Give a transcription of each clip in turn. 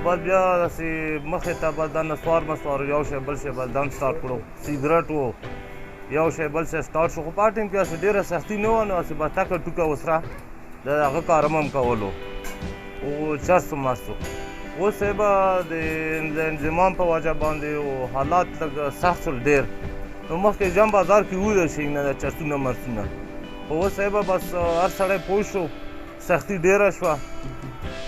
بس بیا داسې مخې ته بس دا نسوار مسوار یو شی بل شی بس دم سټارټ کړو سګرټ و یو شی بل شی سټارټ شو خو په ټایم کې داسې ډېره سختي نه وه نو داسې بس ټکه ټوکه وسره د هغه کار هم کولو او چرس مستو اوس یې به د انضمام په وجه باندې او حالات لږ سخت شول ډېر نو مخکې جام بازار کې وو د شي نه د چرسونه مرسونه خو اوس یې به بس هر سړی پوه شو سختي ډېره شوه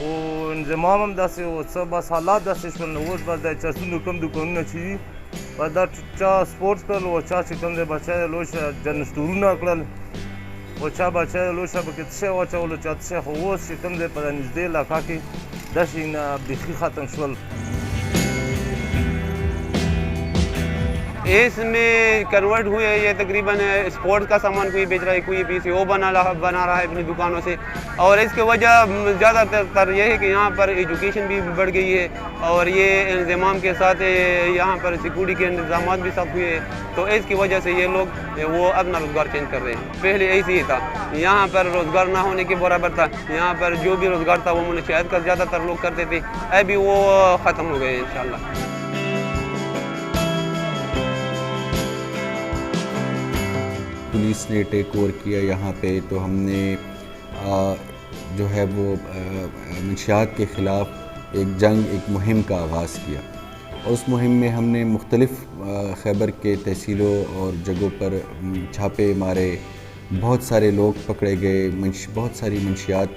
او انضمام هم داسې و څه بس حالات داسې شول نو اوس بس د چرسونو کوم دوکانونه چې دي بس دا چا سپورټ کړل او چا چې کوم دی بچی یې لوشه جنرل سټورونه کړل او چا بچی یې لوشه پکې څه شی واچولو چا څه شی خو اوس چې کوم دی په نږدې علاقه کې دا شیونه بیخي ختم شول इसमें कन्वर्ट हुए ये तकरीबन स्पोर्ट्स का सामान कोई बेच रहा है, कोई PCO बना रहा है अपनी दुकानों से। और इसकी वजह ज़्यादातर ये है कि यहाँ पर एजुकेशन भी बढ़ गई है और ये इंतज़ाम के साथ यहाँ पर सिक्योरिटी के इंतजाम भी सख्त हुए हैं, तो इसकी वजह से ये लोग वो अपना रोज़गार चेंज कर रहे हैं। पहले ऐसे ही था, यहाँ पर रोज़गार ना होने के बराबर था, यहाँ पर जो भी रोज़गार था वो मुनशियात का ज़्यादातर लोग करते थे, अभी वो ख़त्म हो गए इंशाल्लाह। पुलिस ने टेक ओवर किया यहाँ पे, तो हमने जो है वो मंशियात के ख़िलाफ़ एक जंग, एक मुहिम का आगाज़ किया और उस मुहिम में हमने मुख्तलिफ़ खैबर के तहसीलों और जगहों पर छापे मारे, बहुत सारे लोग पकड़े गए, बहुत सारी मंशियात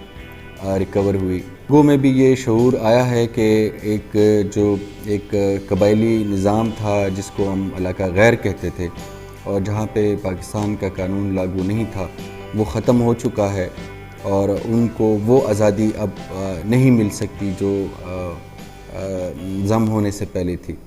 रिकवर हुई। लोगों में भी ये शऊर आया है कि एक कबायली निज़ाम था जिसको हम इलाका गैर कहते थे और जहाँ पे पाकिस्तान का कानून लागू नहीं था, वो ख़त्म हो चुका है और उनको वो आज़ादी अब नहीं मिल सकती जो जम होने से पहले थी।